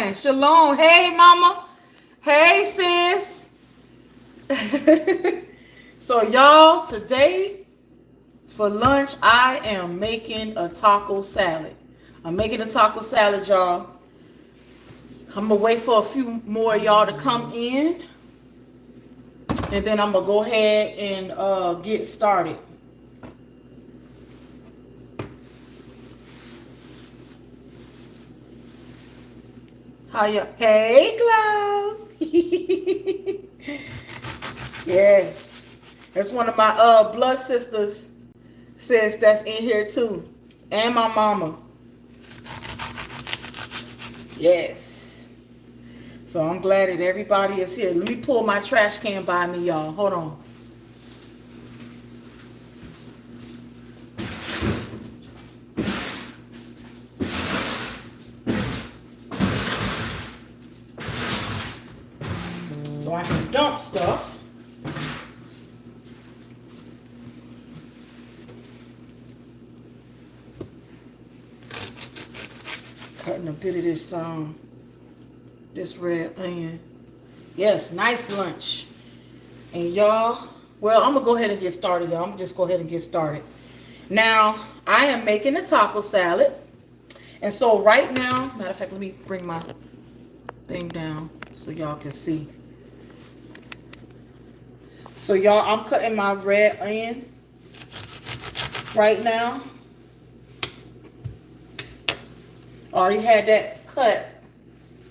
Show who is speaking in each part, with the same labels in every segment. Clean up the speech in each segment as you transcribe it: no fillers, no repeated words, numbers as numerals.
Speaker 1: everyone. Shalom. Hey, mama. Hey, sis. So, y'all, today for lunch, I am making a taco salad. I'm making a taco salad, y'all. I'm going to wait for a few more of y'all to come in. And then I'm going to go ahead and get started. Hiya. Hey, Glow. Yes. That's one of my blood sisters, sis, that's in here too. And my mama. Yes. So I'm glad that everybody is here. Let me pull my trash can by me, y'all. Hold on. So I can dump stuff. Cutting a bit of this red onion. Yes, nice lunch. And y'all, well, I'm gonna go ahead and get started, y'all. I'm gonna just go ahead and get started. Now, I am making a taco salad. And so right now, matter of fact, let me bring my thing down so y'all can see. So y'all, I'm cutting my red onion right now. Already had that cut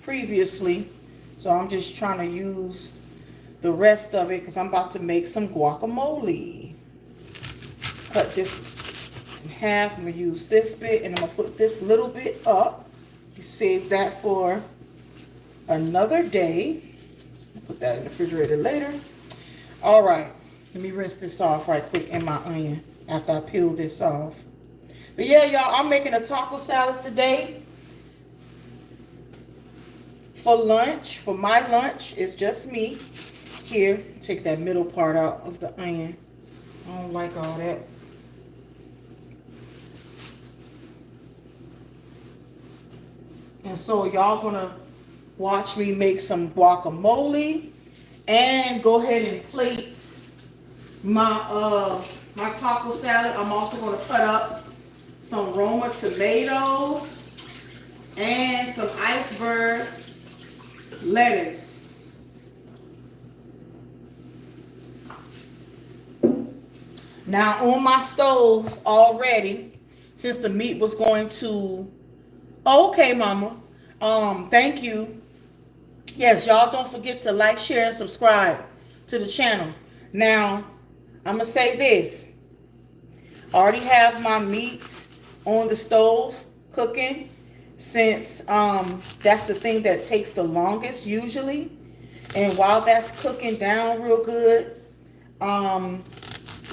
Speaker 1: previously, so I'm just trying to use the rest of it because I'm about to make some guacamole. Cut this in half. I'm going to use this bit and I'm going to put this little bit up. You save that for another day. I'll put that in the refrigerator later. All right, let me rinse this off right quick in my onion after I peel this off. But yeah, y'all, I'm making a taco salad today. For lunch, for my lunch, it's just me. Here, take that middle part out of the onion. I don't like all that. And so y'all gonna watch me make some guacamole and go ahead and plate my my taco salad. I'm also gonna cut up some Roma tomatoes and some iceberg lettuce. Now on my stove already, since the meat was going to, okay, mama, thank you. Yes, y'all don't forget to like, share, and subscribe to the channel. Now, I'm gonna say this. I already have my meat on the stove cooking, since that's the thing that takes the longest usually. And while that's cooking down real good, I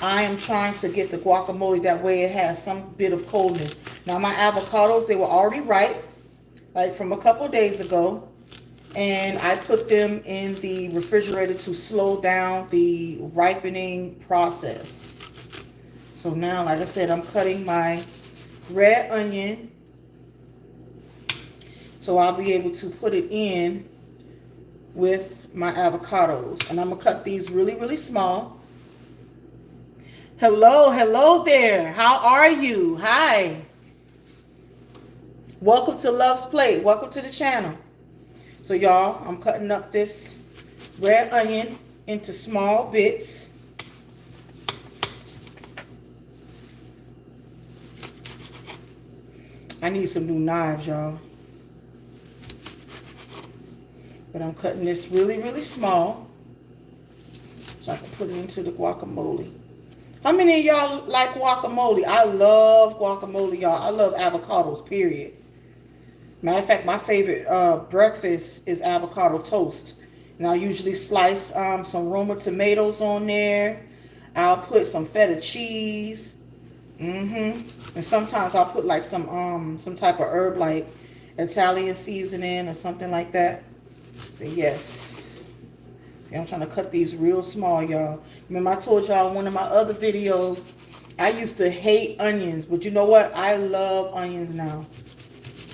Speaker 1: am trying to get the guacamole that way it has some bit of coldness. Now my avocados, they were already ripe, like from a couple days ago, and I put them in the refrigerator to slow down the ripening process. So now, like I said, I'm cutting my red onion so I'll be able to put it in with my avocados. And I'm going to cut these really, really small. Hello there. How are you? Hi. Welcome to Love's Plate. Welcome to the channel. So y'all, I'm cutting up this red onion into small bits. I need some new knives, y'all. But I'm cutting this really, really small so I can put it into the guacamole. How many of y'all like guacamole? I love guacamole, y'all. I love avocados, period. Matter of fact, my favorite breakfast is avocado toast. And I usually slice some Roma tomatoes on there. I'll put some feta cheese. And sometimes I'll put like some type of herb like Italian seasoning or something like that. But yes. See, I'm trying to cut these real small, y'all. Remember I told y'all in one of my other videos, I used to hate onions. But you know what? I love onions now.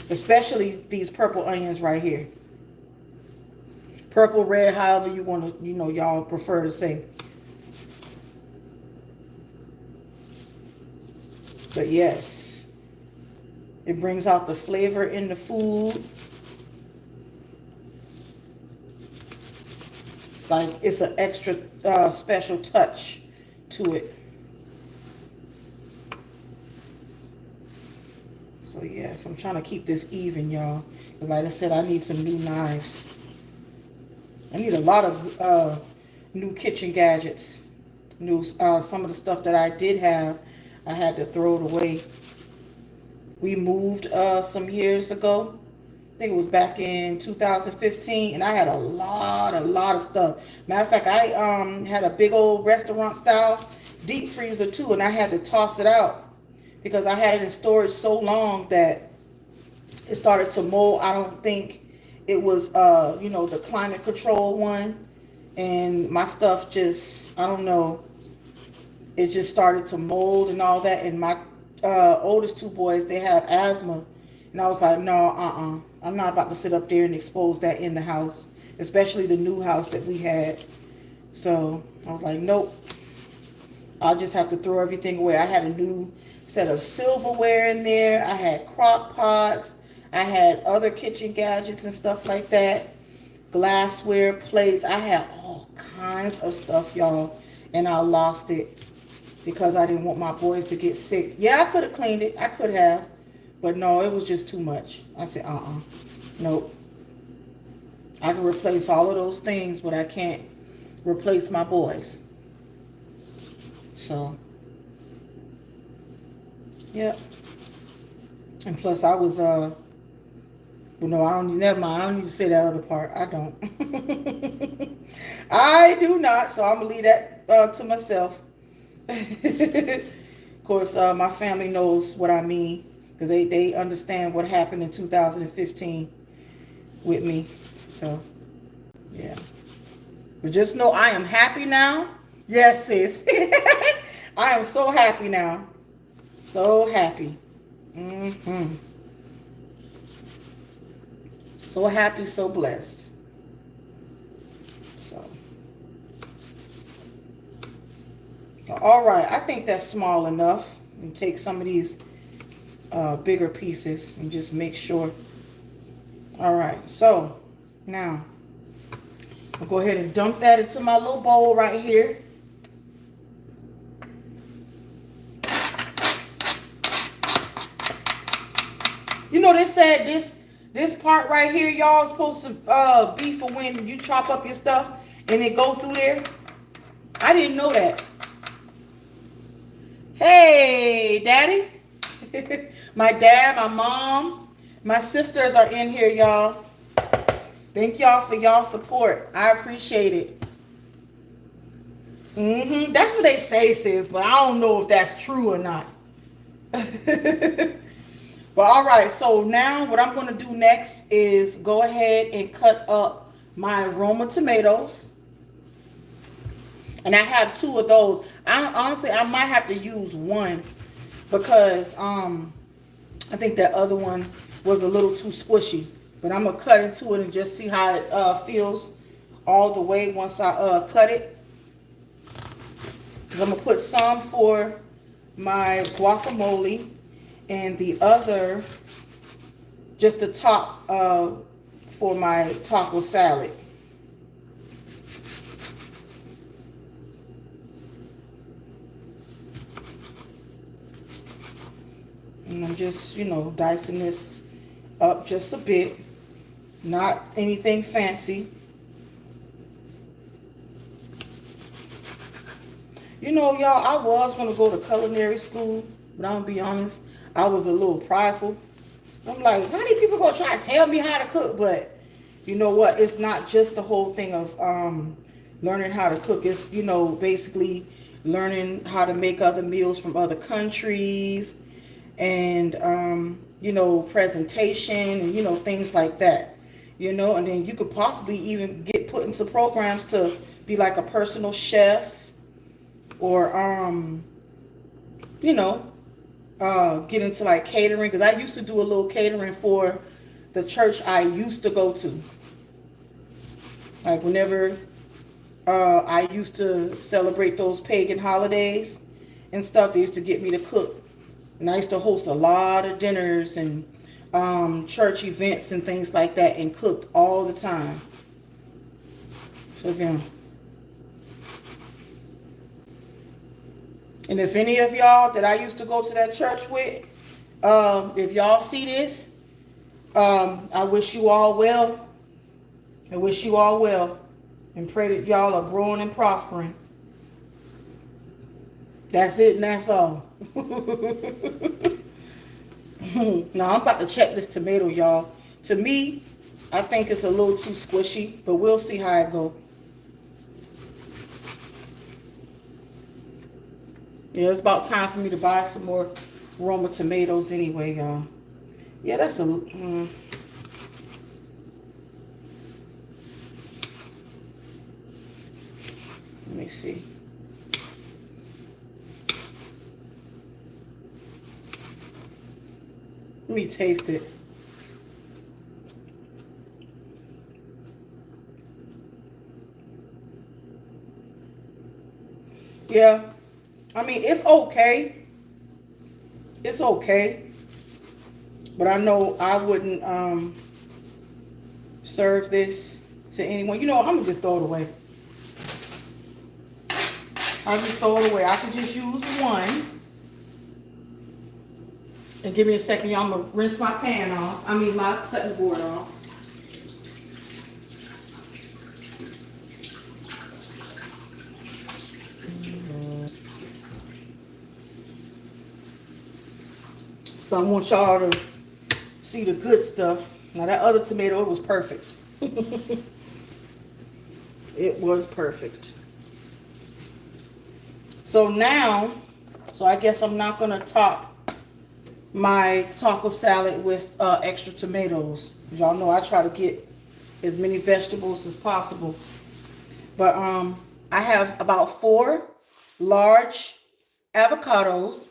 Speaker 1: Especially these purple onions right here. Purple, red, however you want to, y'all prefer to say. But yes, it brings out the flavor in the food. It's like it's an extra special touch to it. So yes, I'm trying to keep this even, y'all. Because like I said, I need some new knives. I need a lot of new kitchen gadgets. Some of the stuff that I did have, I had to throw it away. We moved some years ago. I think it was back in 2015, and I had a lot of stuff. Matter of fact, I had a big old restaurant style deep freezer too, and I had to toss it out because I had it in storage so long that it started to mold. I don't think it was the climate control one, and my stuff just, I don't know, it just started to mold and all that. And my oldest two boys, they have asthma, and I was like, no, I'm not about to sit up there and expose that in the house, especially the new house that we had. So I was like, nope, I'll just have to throw everything away. I had a new set of silverware in there. I had crock pots. I had other kitchen gadgets and stuff like that. Glassware, plates. I had all kinds of stuff, y'all. And I lost it because I didn't want my boys to get sick. Yeah, I could have cleaned it. I could have. But no, it was just too much. I said, nope. I can replace all of those things, but I can't replace my boys. So, yep. And plus, I was, no, never mind. I don't need to say that other part. I don't. I do not. So I'm going to leave that to myself. Of course, my family knows what I mean because they understand what happened in 2015 with me. So, yeah. But just know I am happy now. Yes, sis. I am so happy now. So happy. So happy, so blessed. So. All right. I think that's small enough. And take some of these bigger pieces and just make sure. All right. So now I'll go ahead and dump that into my little bowl right here. You know, they said this part right here, y'all, is supposed to be for when you chop up your stuff and it go through there. I didn't know that. Hey, Daddy. My dad, my mom, my sisters are in here, y'all. Thank y'all for y'all support. I appreciate it. That's what they say, sis, but I don't know if that's true or not. But all right, so now what I'm going to do next is go ahead and cut up my Roma tomatoes. And I have 2 of those. Honestly, I might have to use 1 because I think that other one was a little too squishy. But I'm going to cut into it and just see how it feels all the way once I cut it. Because I'm going to put some for my guacamole. And the other, just the top for my taco salad. And I'm just, dicing this up just a bit. Not anything fancy. Y'all, I was going to go to culinary school. But I'm going to be honest, I was a little prideful. I'm like, how many people going to try to tell me how to cook? But you know what? It's not just the whole thing of learning how to cook. It's, basically learning how to make other meals from other countries and, presentation and, things like that. And then you could possibly even get put into programs to be like a personal chef or, get into like catering, because I used to do a little catering for the church I used to go to. Like whenever I used to celebrate those pagan holidays and stuff, they used to get me to cook. And I used to host a lot of dinners and church events and things like that, and cooked all the time for them. And if any of y'all that I used to go to that church with, if y'all see this, I wish you all well. I wish you all well, and pray that y'all are growing and prospering. That's it, and that's all. Now I'm about to check this tomato, y'all. To me, I think it's a little too squishy, but we'll see how it go. Yeah, it's about time for me to buy some more Roma tomatoes anyway, y'all. Yeah, that's a... let me see. Let me taste it. Yeah. I mean, it's okay. It's okay. But I know I wouldn't serve this to anyone. You know what? I'm going to just throw it away. I'll just throw it away. I could just use one. And give me a second, y'all. I'm going to rinse my pan off. I mean, my cutting board off. So I want y'all to see the good stuff. Now that other tomato, it was perfect. It was perfect. So now, I guess I'm not going to top my taco salad with extra tomatoes. Y'all know I try to get as many vegetables as possible. But I have about 4 large avocados.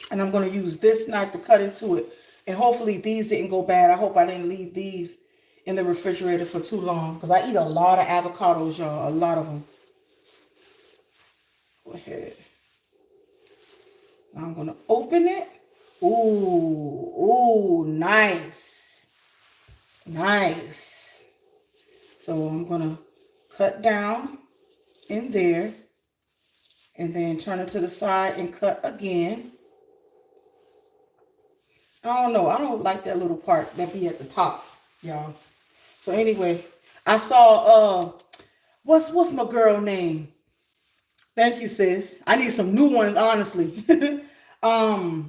Speaker 1: And I'm going to use this knife to cut into it. And hopefully these didn't go bad. I hope I didn't leave these in the refrigerator for too long. Because I eat a lot of avocados, y'all. A lot of them. Go ahead. Now I'm going to open it. Ooh, nice. Nice. So I'm going to cut down in there. And then turn it to the side and cut again. I don't know. I don't like that little part that be at the top, y'all. So anyway, I saw what's my girl name? Thank you, sis. I need some new ones, honestly. Ann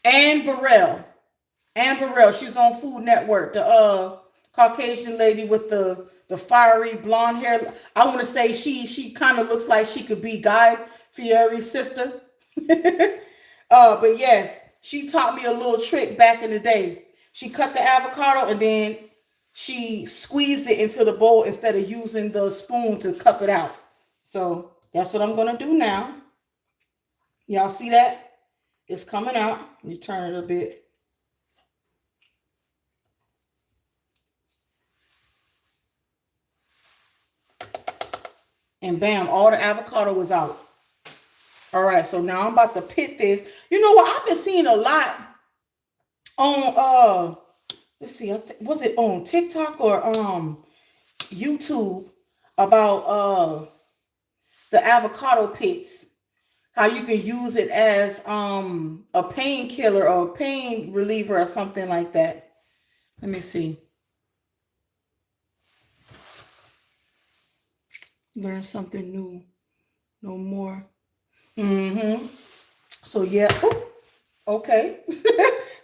Speaker 1: Burrell. Ann Burrell. She's on Food Network. The Caucasian lady with the fiery blonde hair. I want to say she kind of looks like she could be Guy Fieri's sister. But yes. She taught me a little trick back in the day. She cut the avocado and then she squeezed it into the bowl instead of using the spoon to cup it out. So that's what I'm going to do now. Y'all see that? It's coming out. Let me turn it a bit. And bam, all the avocado is out. All right, so now I'm about to pit this. You know what? I've been seeing a lot on let's see, was it on TikTok or YouTube about the avocado pits. How you can use it as a painkiller or a pain reliever or something like that. Let me see. Learn something new. No more. So yeah. Ooh, okay.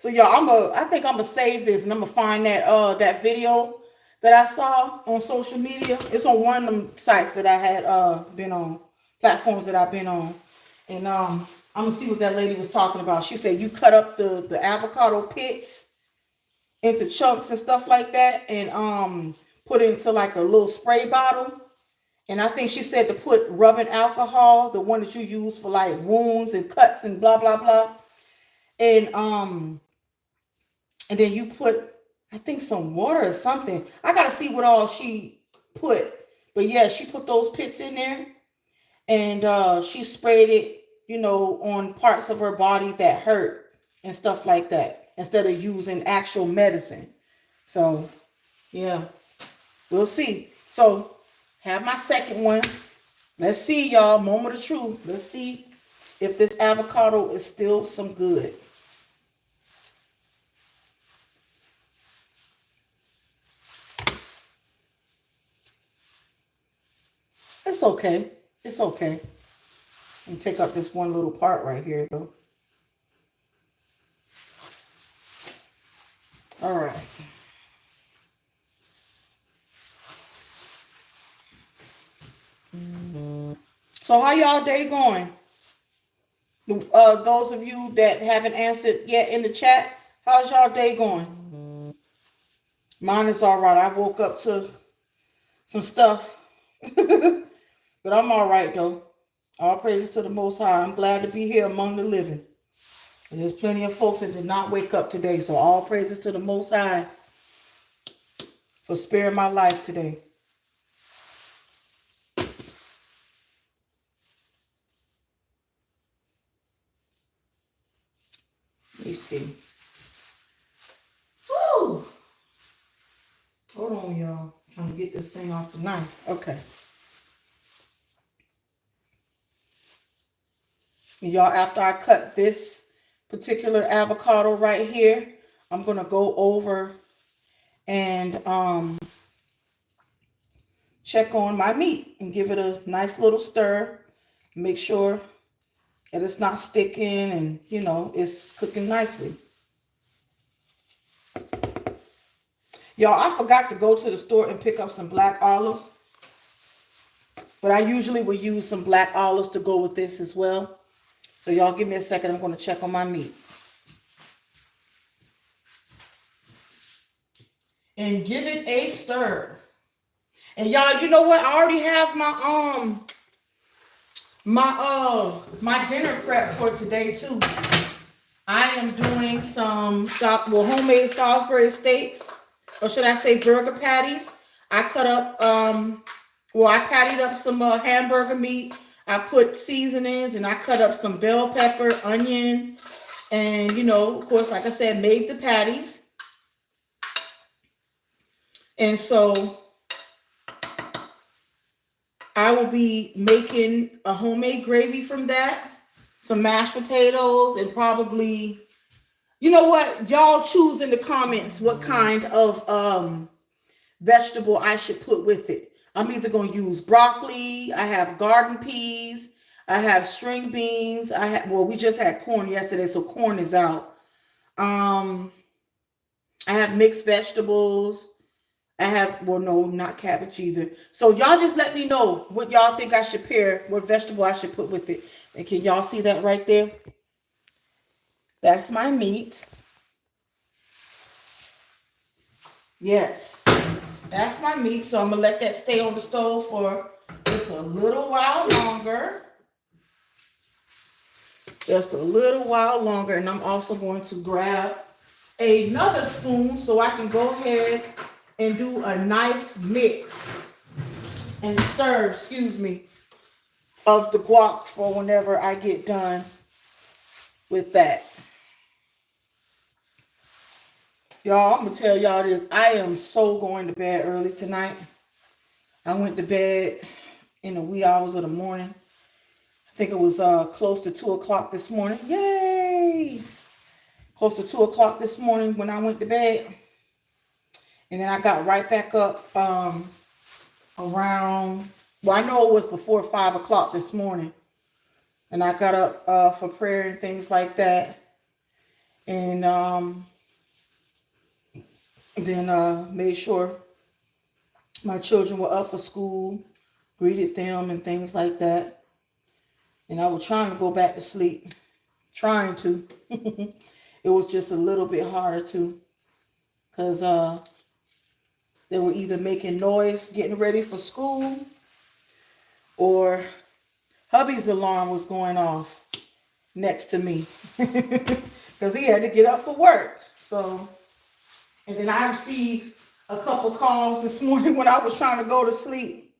Speaker 1: So y'all, I think I'm gonna save this and I'm gonna find that video that I saw on social media. It's on one of them sites that I had been on, platforms that I've been on. And I'm gonna see what that lady was talking about. She said you cut up the avocado pits into chunks and stuff like that, and put it into like a little spray bottle. And I think she said to put rubbing alcohol, the one that you use for like wounds and cuts and blah blah blah. And then you put I think some water or something. I gotta see what all she put. But yeah, she put those pits in there, and she sprayed it, on parts of her body that hurt and stuff like that, instead of using actual medicine. So yeah, we'll see. So have my second one. Let's see, y'all. Moment of truth. Let's see if this avocado is still some good. It's okay. It's okay. And take up this one little part right here, though. All right. So how y'all day going? Those of you that haven't answered yet in the chat, how's y'all day going? Mine is all right. I woke up to some stuff, but I'm all right though. All praises to the Most High. I'm glad to be here among the living. And there's plenty of folks that did not wake up today, so all praises to the Most High for sparing my life today. Let me see. Woo! Hold on, y'all. I'm trying to get this thing off the knife. Okay. Y'all, after I cut this particular avocado right here, I'm going to go over and check on my meat and give it a nice little stir. Make sure that it's not sticking and, it's cooking nicely. Y'all, I forgot to go to the store and pick up some black olives. But I usually will use some black olives to go with this as well. So y'all give me a second. I'm going to check on my meat. And give it a stir. And y'all, you know what? I already have my dinner prep for today too. I am doing some homemade Salisbury steaks, or should I say burger patties. I cut up I patted up some hamburger meat. I put seasonings and I cut up some bell pepper, onion, and of course, like I said, made the patties. And so I will be making a homemade gravy from that, some mashed potatoes, and probably, y'all choose in the comments what kind of vegetable I should put with it. I'm either going to use broccoli, I have garden peas, I have string beans, we just had corn yesterday, so corn is out. I have mixed vegetables. I have, no, not cabbage either. So y'all just let me know what y'all think I should pair, what vegetable I should put with it. And can y'all see that right there? That's my meat. Yes, that's my meat. So I'm going to let that stay on the stove for just a little while longer. Just a little while longer. And I'm also going to grab another spoon so I can go ahead and do a nice mix and stir, of the guac for whenever I get done with that. Y'all, I'm going to tell y'all this. I am so going to bed early tonight. I went to bed in the wee hours of the morning. I think it was close to 2 o'clock this morning. Yay! Close to 2 o'clock this morning when I went to bed. And then I got right back up around, I know it was before 5 o'clock this morning. And I got up for prayer and things like that. And then made sure my children were up for school, greeted them and things like that. And I was trying to go back to sleep. Trying to. It was just a little bit harder to. Because they were either making noise, getting ready for school, or hubby's alarm was going off next to me because he had to get up for work. So And then I received a couple calls this morning when I was trying to go to sleep.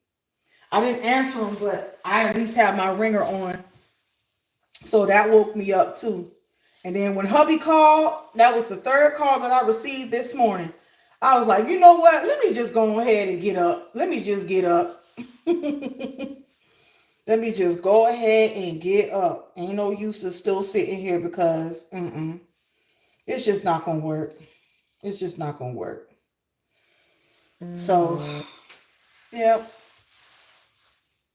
Speaker 1: I didn't answer them, but I at least had my ringer on. So that woke me up too. And then when hubby called, that was the third call that I received this morning. I was like, you know what? Let me just go ahead and get up. Let me just get up. Let me just go ahead and get up. Ain't no use of still sitting here because it's just not going to work. It's just not going to work. So, yeah.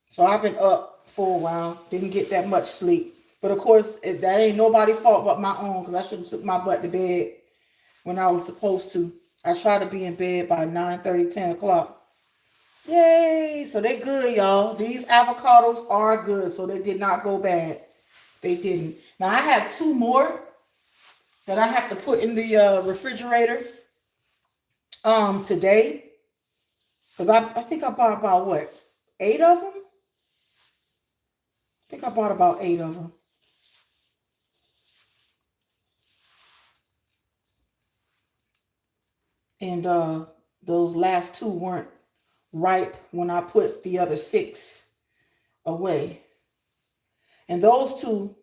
Speaker 1: So I've been up for a while. Didn't get that much sleep. But of course, that ain't nobody's fault but my own, because I should have took my butt to bed when I was supposed to. I try to be in bed by 9:30, 10 o'clock. Yay! So they good, y'all. These avocados are good. So they did not go bad. They didn't. Now I have 2 more that I have to put in the refrigerator today. Because I think I bought about what? 8 of them? I think I bought about 8 of them. And those last 2 weren't ripe when I put the other 6 away. And those 2,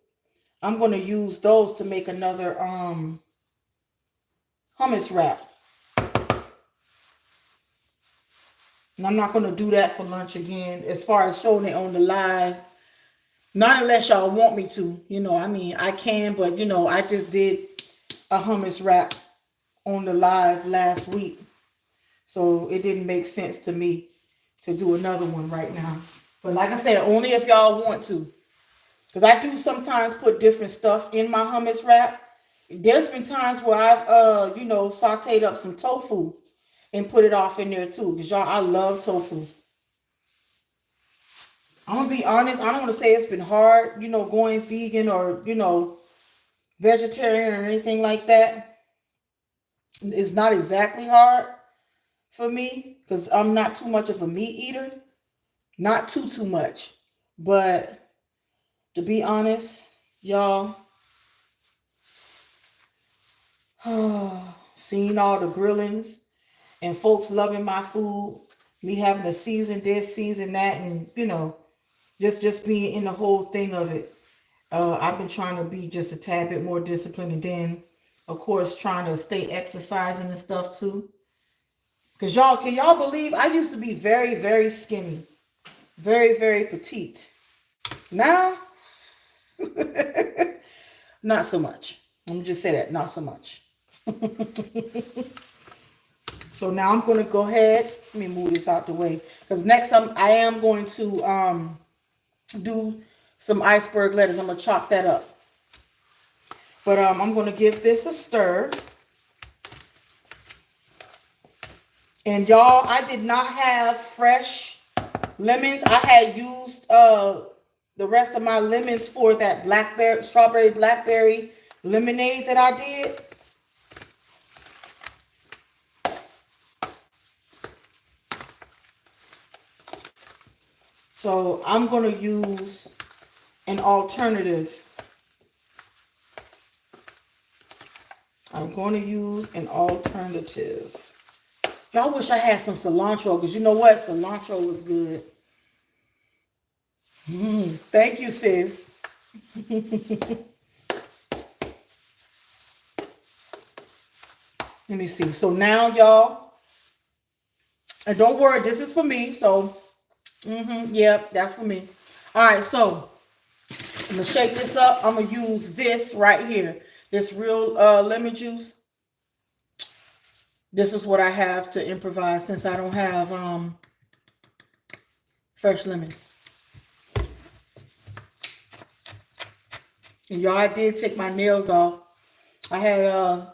Speaker 1: I'm going to use those to make another hummus wrap. And I'm not going to do that for lunch again as far as showing it on the live. Not unless y'all want me to. You know, I mean, I can, but, you know, I just did a hummus wrap on the live last week. So it didn't make sense to me to do another one right now. But like I said, only if y'all want to. Because I do sometimes put different stuff in my hummus wrap. There's been times where I've, you know, sauteed up some tofu and put it off in there too. Because y'all, I love tofu. I'm going to be honest. I don't want to say it's been hard, you know, going vegan or, you know, vegetarian or anything like that. It's not exactly hard for me because I'm not too much of a meat eater. Not too much. But to be honest, y'all, seeing all the grillings and folks loving my food, me having to season this, season that, and, you know, just being in the whole thing of it. I've been trying to be just a tad bit more disciplined, and then, of course, trying to stay exercising and stuff too. Because y'all, can y'all believe I used to be very, very skinny. Very, very petite. Now, not so much. Let me just say that, not so much. So now I'm going to go ahead. Let me move this out the way. Because next I am going to do some iceberg lettuce. I'm going to chop that up. But I'm going to give this a stir. And y'all, I did not have fresh lemons. I had used the rest of my lemons for that strawberry blackberry lemonade that I did. So I'm going to use an alternative. I'm going to use an alternative. Y'all wish I had some cilantro, because you know what? Cilantro was good. Thank you, sis. Let me see. So now, y'all, and don't worry, this is for me. So, yeah, that's for me. All right, so I'm going to shake this up. I'm going to use this right here. This real lemon juice. This is what I have to improvise since I don't have fresh lemons. And y'all, I did take my nails off. I had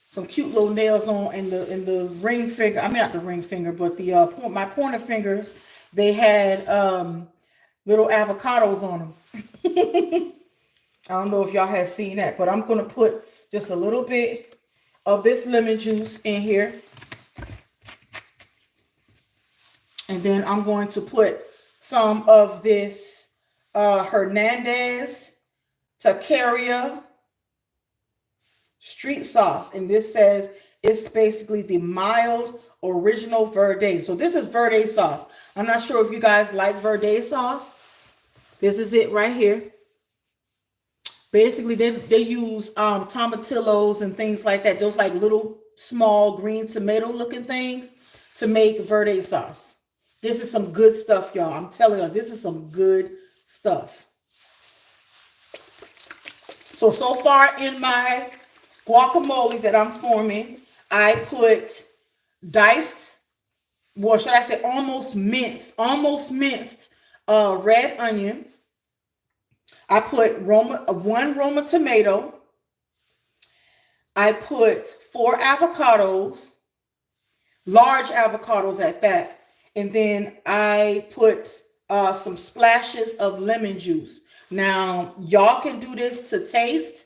Speaker 1: some cute little nails on in the ring finger. I mean, not the ring finger, but the my pointer fingers. They had little avocados on them. I don't know if y'all have seen that, but I'm gonna put just a little bit of this lemon juice in here. And then I'm going to put some of this Hernandez Taqueria street sauce. And this says It's basically the mild original Verde. So this is Verde sauce. I'm not sure if you guys like Verde sauce. This is it right here. Basically, they use tomatillos and things like that. Those like little small green tomato looking things to make Verde sauce. This is some good stuff, y'all. I'm telling you, this is some good stuff. So far in my guacamole that I'm forming, I put diced, well, should I say almost minced red onion. I put one Roma tomato. I put 4 avocados, large avocados at that. And then I put some splashes of lemon juice. Now, y'all can do this to taste.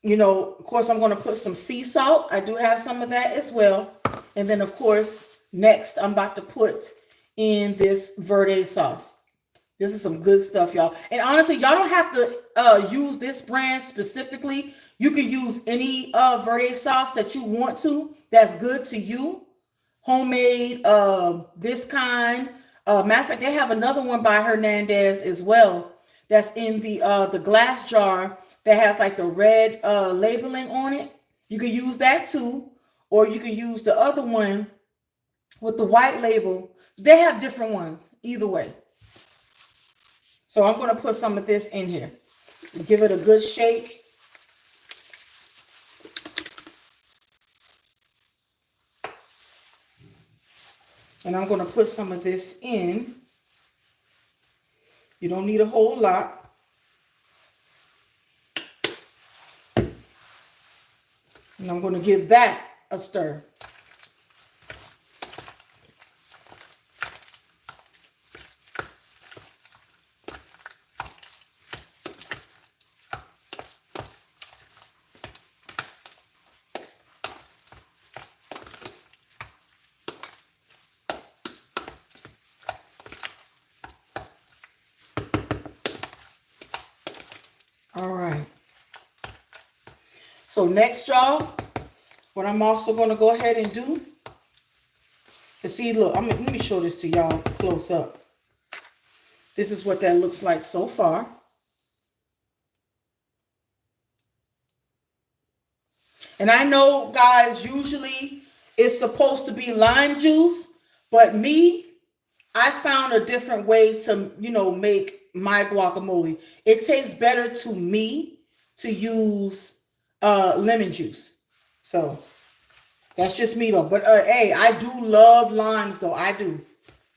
Speaker 1: You know, of course, I'm going to put some sea salt. I do have some of that as well. And then, of course, next, I'm about to put in this Verde sauce. This is some good stuff, y'all. And honestly, y'all don't have to use this brand specifically. You can use any Verde sauce that you want to. That's good to you. Homemade, this kind. Matter of fact, they have another one by Hernandez as well. That's in the glass jar that has like the red labeling on it. You can use that too. Or you can use the other one with the white label. They have different ones, either way. So I'm going to put some of this in here. Give it a good shake. And I'm going to put some of this in. You don't need a whole lot. And I'm going to give that a stir. All right. So next, y'all, what I'm also going to go ahead and do is see, look, let me show this to y'all close up. This is what that looks like so far. And I know, guys, usually it's supposed to be lime juice, but I found a different way to, make my guacamole. It tastes better to me to use lemon juice. So that's just me though. But hey, I do love limes though. I do,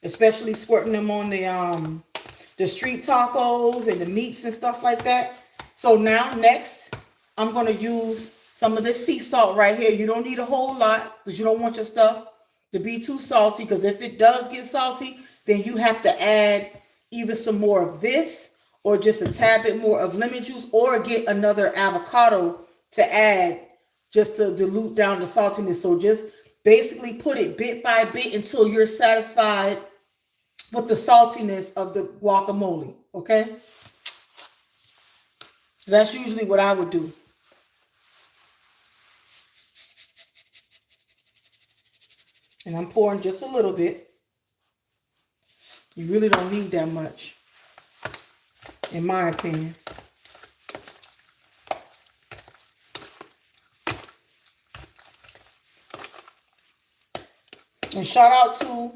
Speaker 1: especially squirting them on the street tacos and the meats and stuff like that. So now next, I'm gonna use some of this sea salt right here. You don't need a whole lot because you don't want your stuff to be too salty. Because if it does get salty, then you have to add either some more of this or just a tad bit more of lemon juice or get another avocado to add just to dilute down the saltiness. So just basically put it bit by bit until you're satisfied with the saltiness of the guacamole, okay? That's usually what I would do. And I'm pouring just a little bit. You really don't need that much, in my opinion. And shout out to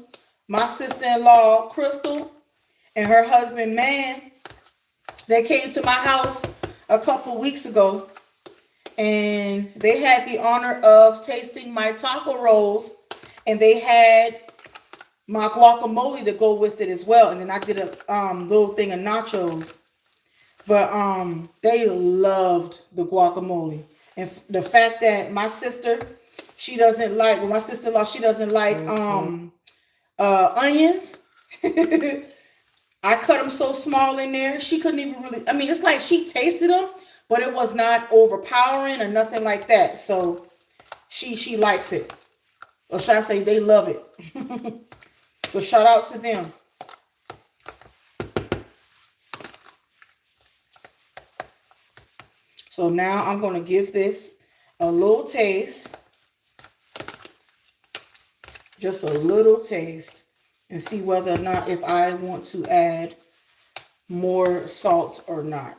Speaker 1: my sister-in-law, Crystal, and her husband, Man. They came to my house a couple weeks ago, and they had the honor of tasting my taco rolls, and they had my guacamole to go with it as well. And then I did a little thing of nachos. But they loved the guacamole. And the fact that my sister, she doesn't like, well, my sister-in-law, she doesn't like onions. I cut them so small in there. She couldn't even really, I mean, it's like she tasted them, but it was not overpowering or nothing like that. So she likes it. Or should I say they love it. So shout out to them. So now I'm going to give this a little taste. Just a little taste and see whether or not if I want to add more salt or not,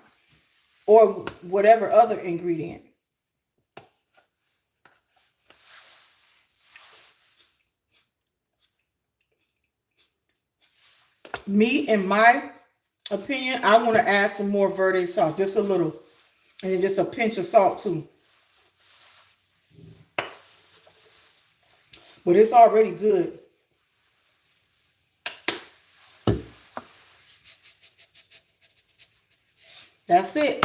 Speaker 1: or whatever other ingredient. Me, in my opinion, I want to add some more Verde salt, just a little, and then just a pinch of salt too. But it's already good. That's it.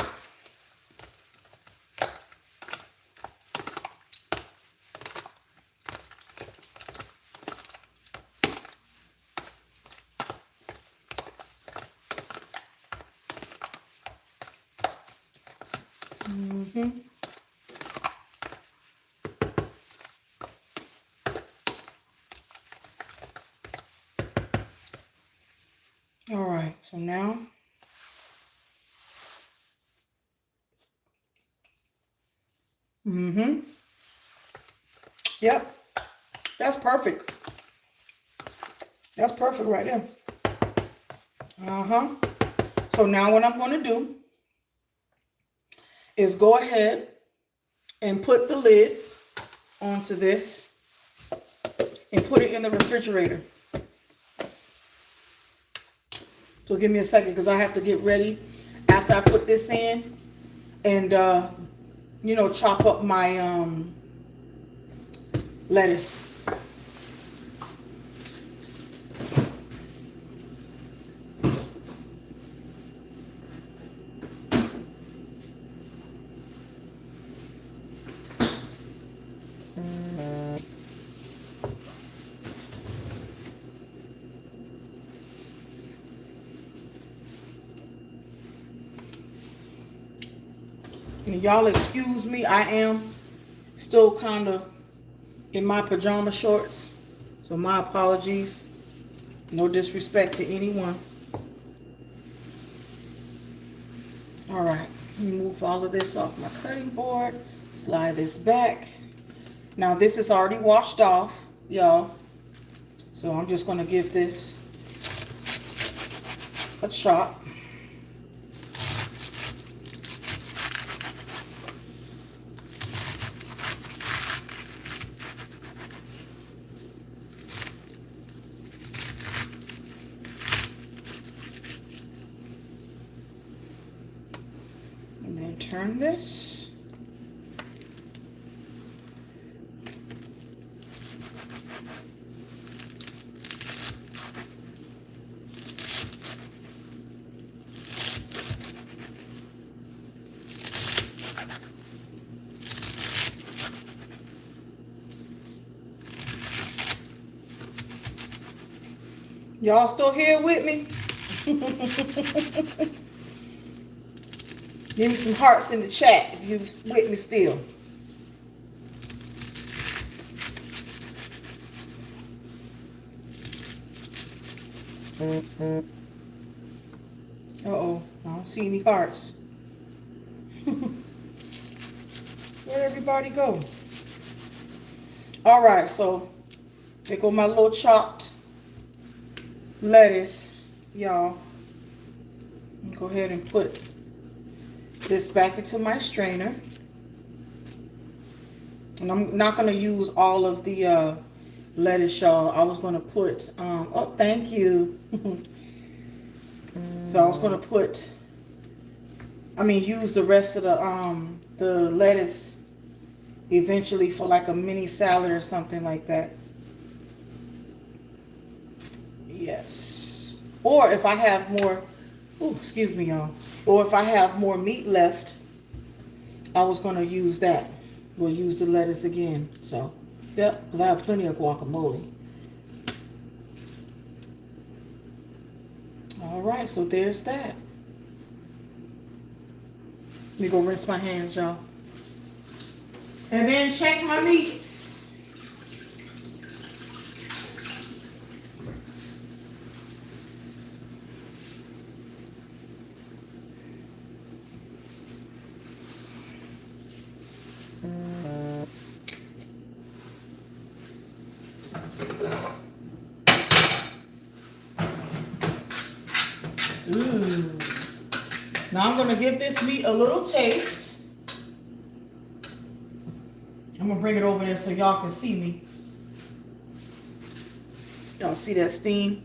Speaker 1: All right, so now yep, that's perfect. That's perfect right there. So now what I'm going to do is go ahead and put the lid onto this and put it in the refrigerator. So give me a second because I have to get ready after I put this in and, you know, chop up my lettuce. And y'all excuse me, I am still kind of in my pajama shorts. So my apologies. No disrespect to anyone. All right, let me move all of this off my cutting board. Slide this back. Now this is already washed off, y'all. So I'm just going to give this a chop. And then turn this. Y'all still here with me? Give me some hearts in the chat if you with me still. Uh-oh, I don't see any hearts. Where'd everybody go? All right, so there go my little chopped lettuce, y'all. Go ahead and put this back into my strainer. And I'm not going to use all of the lettuce, y'all. I was going to put, oh, thank you. So I was going to put, use the rest of the lettuce eventually for like a mini salad or something like that. Yes. Or if I have more, excuse me, y'all. Or if I have more meat left, I was going to use that. We'll use the lettuce again. So, yep, because I have plenty of guacamole. All right, so there's that. Let me go rinse my hands, y'all. And then check my meats. Ooh. Now I'm gonna give this meat a little taste. I'm gonna bring it over there so y'all can see me. Y'all see that steam?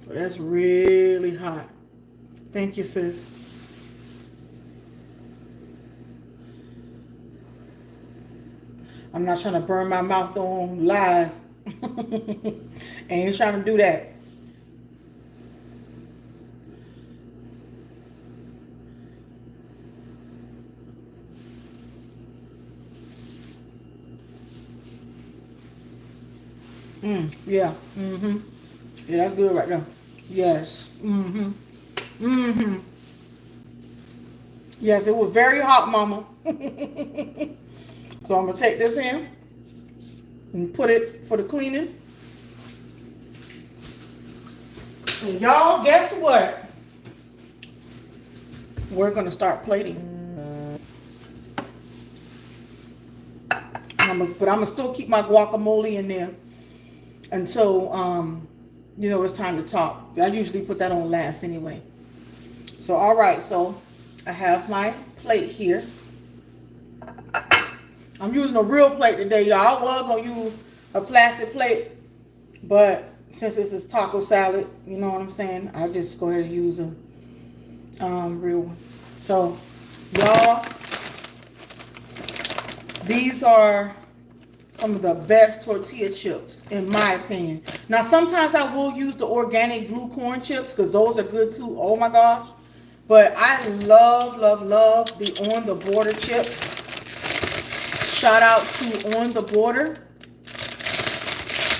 Speaker 1: Oh, that's really hot. Thank you, sis. I'm not trying to burn my mouth on live. Ain't trying to do that. Yeah. Yeah, that's good right there. Yes. Yes, it was very hot, mama. So I'm gonna take this in and put it for the cleaning. And y'all, guess what? We're gonna start plating. But I'm gonna still keep my guacamole in there until you know, it's time to talk. I usually put that on last anyway. So all right, so I have my plate here. I'm using a real plate today, y'all. I was gonna use a plastic plate, but since this is taco salad, you know what I'm saying, I just go ahead and use a real one. So y'all, these are some of the best tortilla chips in my opinion. Now sometimes I will use the organic blue corn chips because those are good too. Oh my gosh. But I love the On the Border chips. Shout out to On the Border.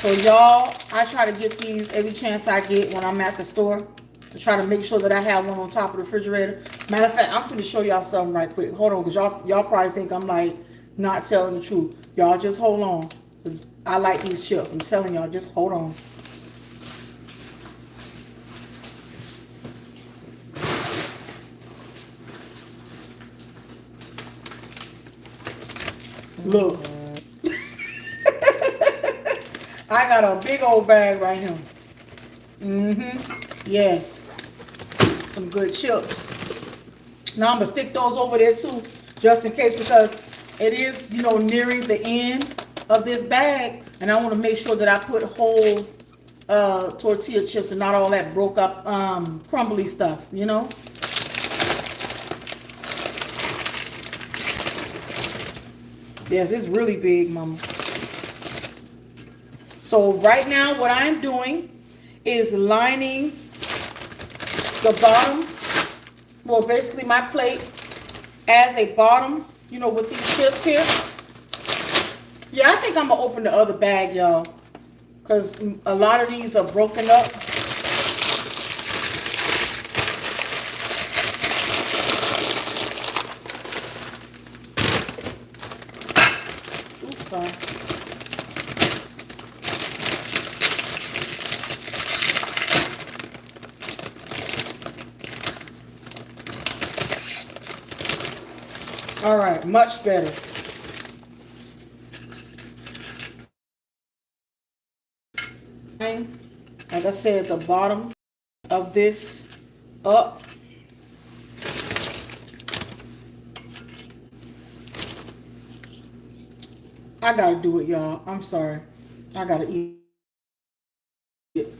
Speaker 1: So y'all, I try to get these every chance I get when I'm at the store to try to make sure that I have one on top of the refrigerator. Matter of fact, I'm going to show y'all something right quick. Hold on, because y'all probably think I'm like not telling the truth. Y'all just hold on, because I like these chips. I'm telling y'all, just hold on. Look. I got a big old bag right here. Yes. Some good chips. Now I'm going to stick those over there too, just in case, because it is, you know, nearing the end of this bag. And I want to make sure that I put whole tortilla chips and not all that broke up crumbly stuff, you know. Yes, it's really big, mama. So right now what I'm doing is lining the bottom, well basically my plate as a bottom, you know, with these chips here. Yeah, I think I'm gonna open the other bag, y'all, because a lot of these are broken up. Oops, sorry. All right, much better. Like I said, the bottom of this up. I gotta do it, y'all. I'm sorry. I gotta eat it.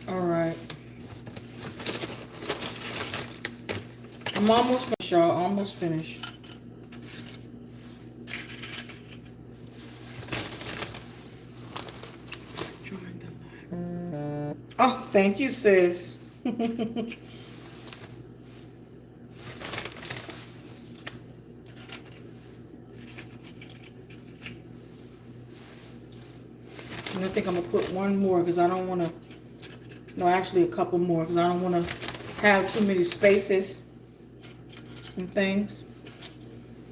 Speaker 1: All right. I'm almost finished, y'all. Almost finished. Oh, thank you, sis. And I think I'm going to put one more because I don't want to, no, actually a couple more because I don't want to have too many spaces and things.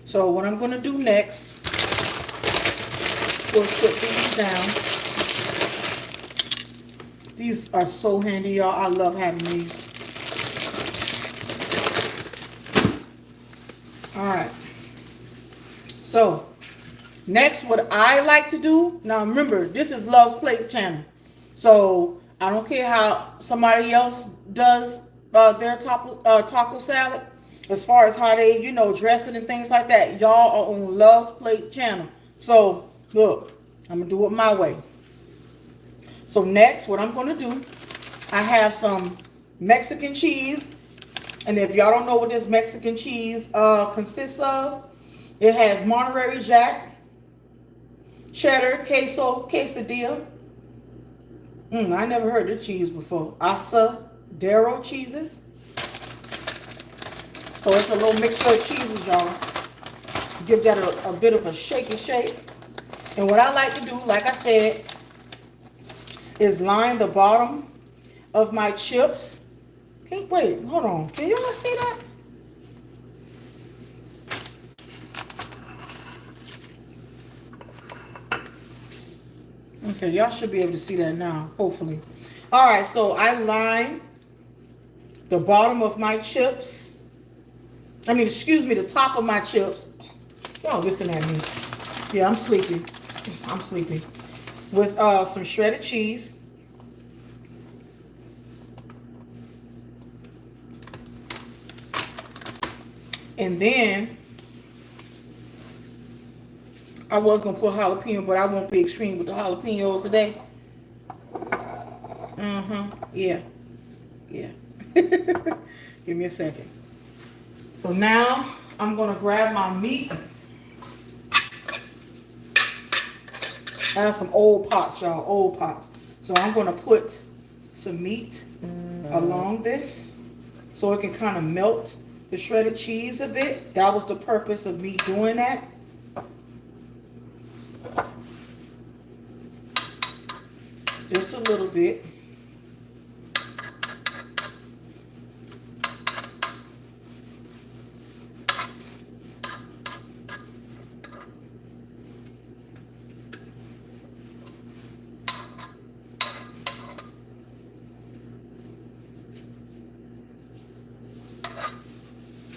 Speaker 1: So what I'm going to do next is put these down. These are so handy, y'all. I love having these. All right. So next, what I like to do, now remember, this is Love's Plate channel. So I don't care how somebody else does their taco salad, as far as how they, you know, dress it and things like that. Y'all are on Love's Plate channel. So look, I'm gonna do it my way. So next, what I'm gonna do, I have some Mexican cheese. And if y'all don't know what this Mexican cheese consists of, it has Monterey Jack, cheddar, queso, quesadilla. I never heard of cheese before. Asadero cheeses. So it's a little mixture of cheeses, y'all. Give that a bit of a shaky shake. And what I like to do, like I said, is line the bottom of my chips. Okay, wait, hold on. Can y'all see that? Okay, y'all should be able to see that now, hopefully. All right, so I line the bottom of my chips. The top of my chips. Y'all listen at me. Yeah, I'm sleepy. With some shredded cheese. And then I was going to put jalapeno, but I won't be extreme with the jalapenos today. Yeah. Give me a second. So now I'm going to grab my meat. I have some old pots, y'all. Old pots. So I'm going to put some meat along this so it can kind of melt the shredded cheese a bit. That was the purpose of me doing that. Just a little bit.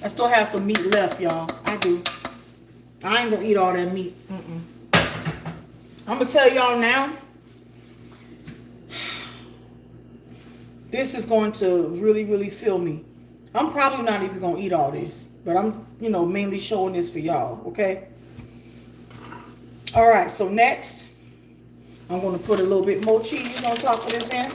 Speaker 1: I still have some meat left, y'all. I do. I ain't gonna eat all that meat. I'm gonna tell y'all now. This is going to really, really fill me. I'm probably not even gonna eat all this, but I'm, mainly showing this for y'all, okay? All right, so next, I'm gonna put a little bit more cheese on top of this end.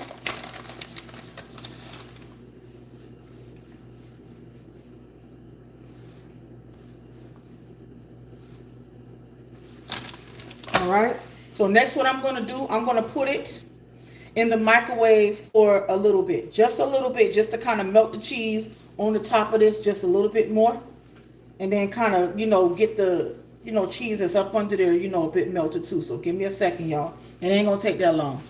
Speaker 1: All right, so next what I'm gonna do, I'm gonna put it in the microwave for a little bit, just to kind of melt the cheese on the top of this just a little bit more, and then kind of, get the, cheese that's up under there, a bit melted too. So give me a second, y'all. It ain't gonna take that long.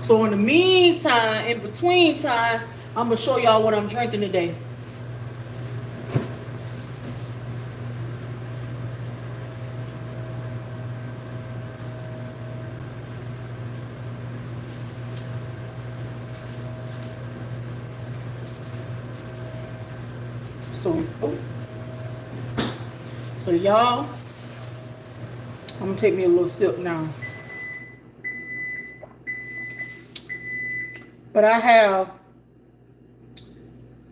Speaker 1: So in the meantime, in between time, I'm gonna show y'all what I'm drinking today. So y'all, I'm gonna take me a little sip now. But I have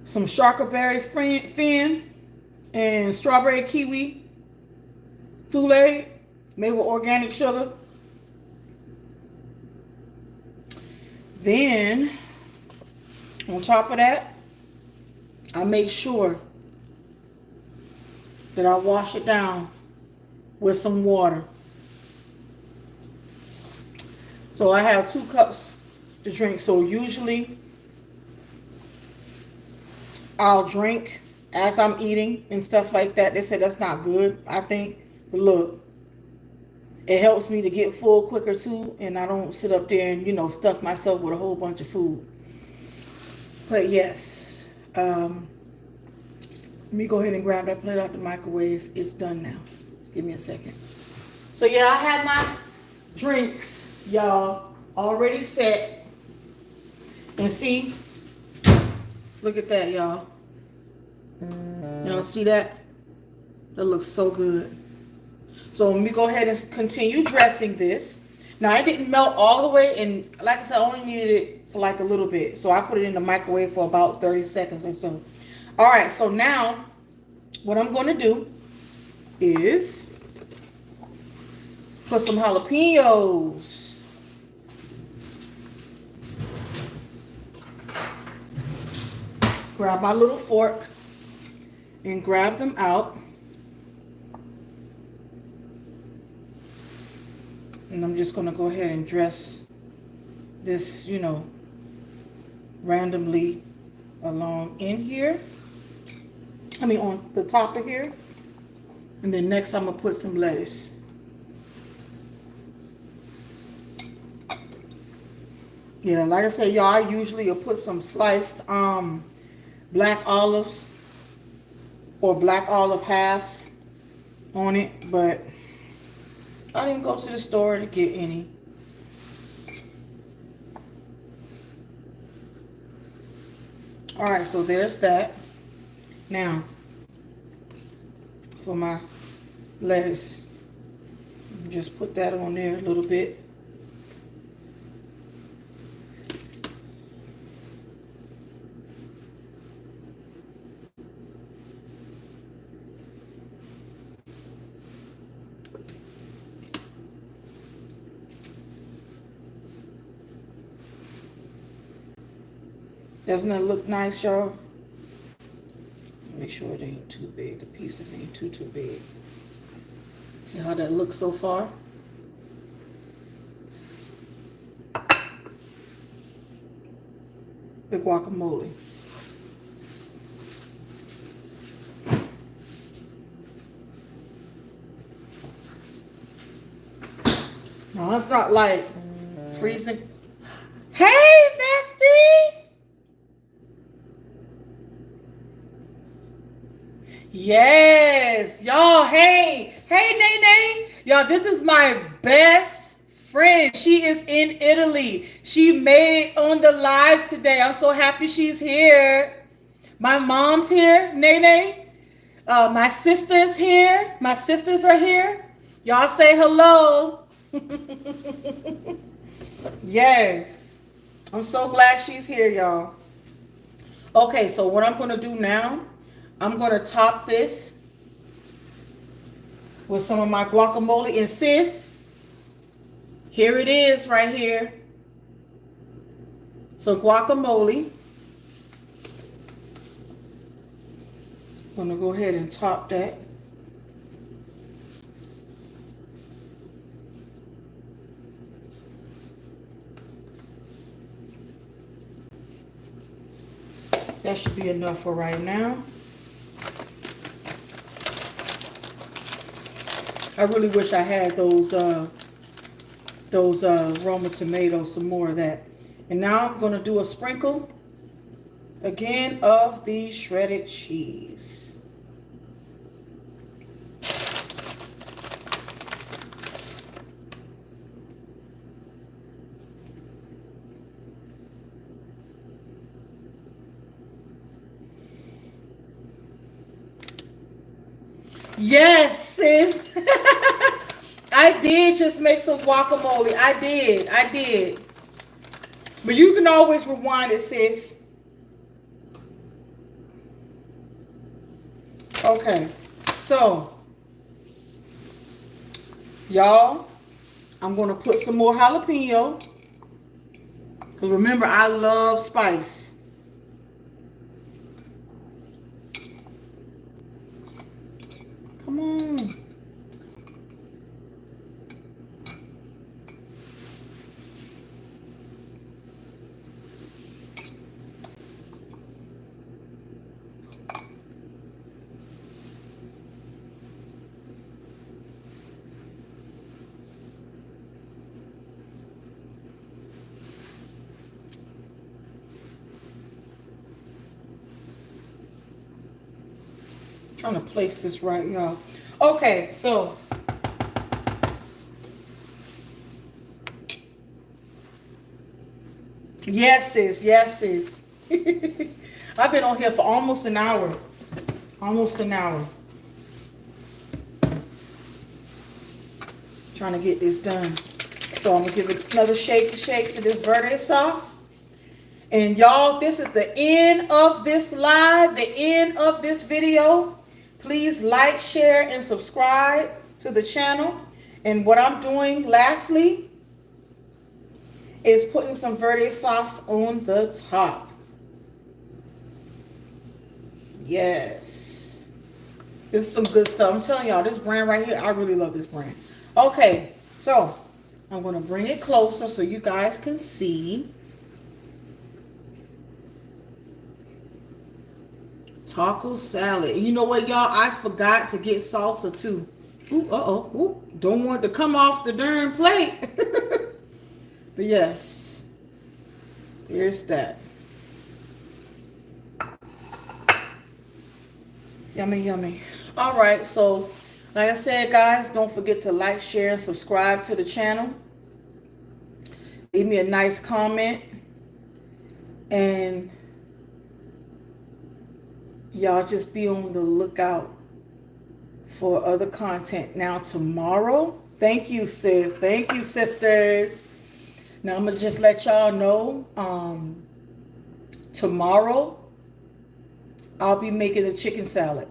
Speaker 1: some Sharkaberry Fin and strawberry kiwi Kool-Aid made with organic sugar. Then, on top of that, I make sure that I wash it down with some water. So I have 2 cups to drink. So usually I'll drink as I'm eating and stuff like that. They say that's not good, I think. But look, It helps me to get full quicker too, and I don't sit up there and, stuff myself with a whole bunch of food. But yes, let me go ahead and grab that plate out the microwave. It's done now. Give me a second. So yeah, I have my drinks, y'all, already set. And see, look at that, y'all. Y'all see that? That looks so good. So let me go ahead and continue dressing this. Now, I didn't melt all the way, and like I said, I only needed it for like a little bit. So I put it in the microwave for about 30 seconds or so. All right, so now what I'm going to do is put some jalapenos. Grab my little fork and grab them out. And I'm just going to go ahead and dress this, randomly along in here. On the top of here. And then next I'm going to put some lettuce. Yeah, like I said, y'all, I usually will put some sliced black olives or black olive halves on it, but I didn't go to the store to get any. All right, so there's that. Now, for my lettuce, just put that on there a little bit. Doesn't it look nice, y'all? Make sure it ain't too big. The pieces ain't too big. See how that looks so far? The guacamole. No, it's not like freezing. Hey, bestie! Yes, y'all. Hey, Nene. Y'all, this is my best friend. She is in Italy. She made it on the live today. I'm so happy she's here. My mom's here, Nene. My sister's here. My sisters are here. Y'all say hello. Yes. I'm so glad she's here, y'all. Okay, so what I'm going to do now, I'm going to top this with some of my guacamole. And sis, here it is right here. Some guacamole. I'm going to go ahead and top that. That should be enough for right now. I really wish I had those Roma tomatoes, some more of that. And now I'm going to do a sprinkle again of the shredded cheese. Yes, sis. I did just make some guacamole. I did. But you can always rewind it, sis. Okay. So, y'all, I'm going to put some more jalapeno. Because remember, I love spice. Come on. Trying to place this right, y'all. Okay, so yes, sis. Yes, sis. I've been on here for almost an hour. Almost an hour. Trying to get this done. So I'm gonna give it another shake to this verde sauce. And y'all, this is the end of this live, the end of this video. Please like, share, and subscribe to the channel. And what I'm doing lastly is putting some verde sauce on the top. Yes. This is some good stuff. I'm telling y'all, this brand right here, I really love this brand. Okay, so I'm going to bring it closer so you guys can see. Taco salad. And you know what, y'all? I forgot to get salsa too. Ooh, uh-oh. Ooh, don't want it to come off the darn plate. But yes, here's that. Yummy, yummy. All right, so like I said, guys, don't forget to like, share, and subscribe to the channel. Leave me a nice comment. And y'all just be on the lookout for other content. Now tomorrow, thank you, sis. Thank you, sisters. Now I'm going to just let y'all know, tomorrow I'll be making a chicken salad.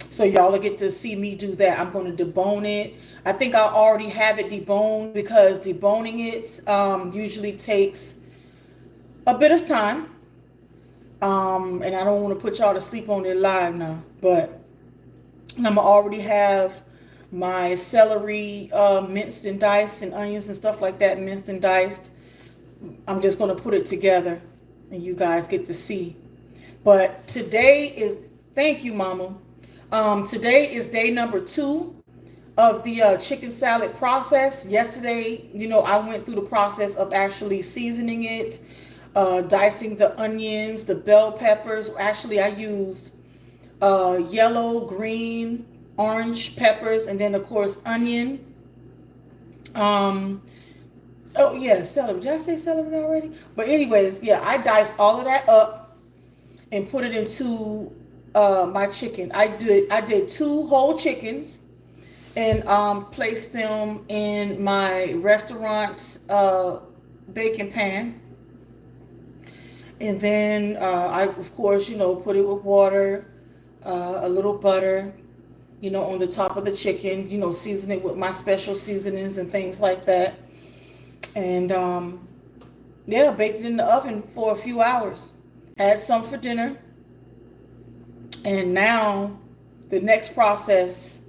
Speaker 1: So y'all will get to see me do that. I'm going to debone it. I think I already have it deboned because deboning it usually takes a bit of time. And I don't want to put y'all to sleep on it live now. But I'm going to already have my celery minced and diced, and onions and stuff like that minced and diced. I'm just going to put it together and you guys get to see. But today is, thank you, Mama. Today is day number 2 of the chicken salad process. Yesterday, you know, I went through the process of actually seasoning it, dicing the onions, the bell peppers. Actually, I used yellow, green, orange peppers, and then of course onion. Oh yeah, celery. Did I say celery already? But anyways, yeah, I diced all of that up and put it into my chicken. I did 2 whole chickens and placed them in my restaurant baking pan. And then I, of course, you know, put it with water, a little butter, you know, on the top of the chicken, you know, season it with my special seasonings and things like that. And yeah, baked it in the oven for a few hours. Had some for dinner. And now the next process,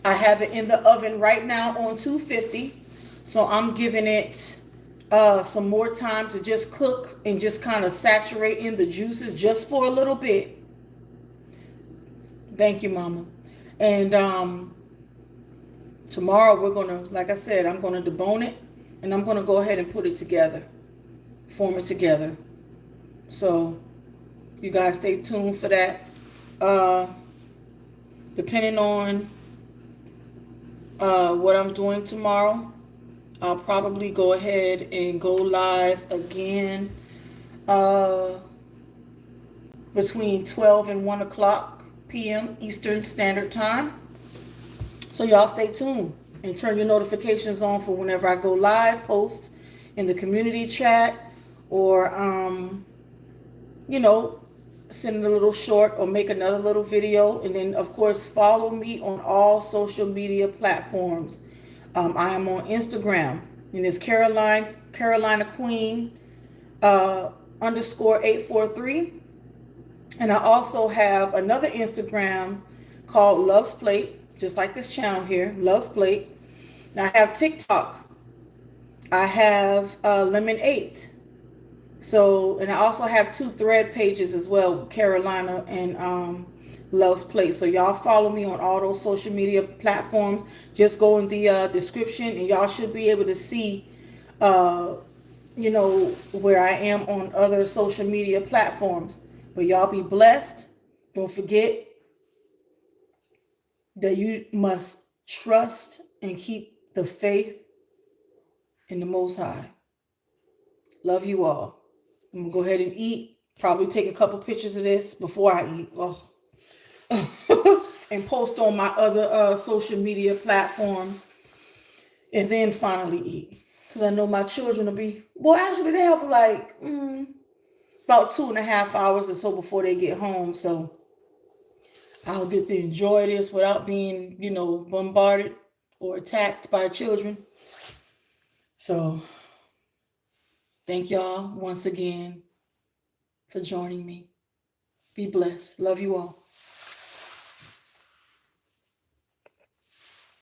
Speaker 1: I have it in the oven right now on 250. So I'm giving it some more time to just cook and just kind of saturate in the juices just for a little bit. Thank you, Mama. And tomorrow we're going to, like I said, I'm going to debone it and I'm going to go ahead and put it together, form it together. So you guys stay tuned for that. Depending on what I'm doing tomorrow, I'll probably go ahead and go live again between 12 and 1 o'clock p.m. Eastern Standard Time. So y'all stay tuned and turn your notifications on for whenever I go live, post in the community chat, or you know, send a little short or make another little video. And then of course follow me on all social media platforms. I am on Instagram, and it's Carolina Queen _843. And I also have another Instagram called Love's Plate, just like this channel here, Love's Plate. Now I have TikTok. I have Lemon8. So, and I also have 2 thread pages as well, Carolina and Love's Plate. So y'all follow me on all those social media platforms. Just go in the description and y'all should be able to see, you know, where I am on other social media platforms. But y'all be blessed. Don't forget, that you must trust and keep the faith in the Most High. Love you all. I'm going to go ahead and eat. Probably take a couple pictures of this before I eat. Oh. And post on my other social media platforms. And then finally eat. Because I know my children will be, well, actually, they have like about 2.5 hours or so before they get home. So I'll get to enjoy this without being, bombarded or attacked by children. So thank y'all once again for joining me. Be blessed. Love you all.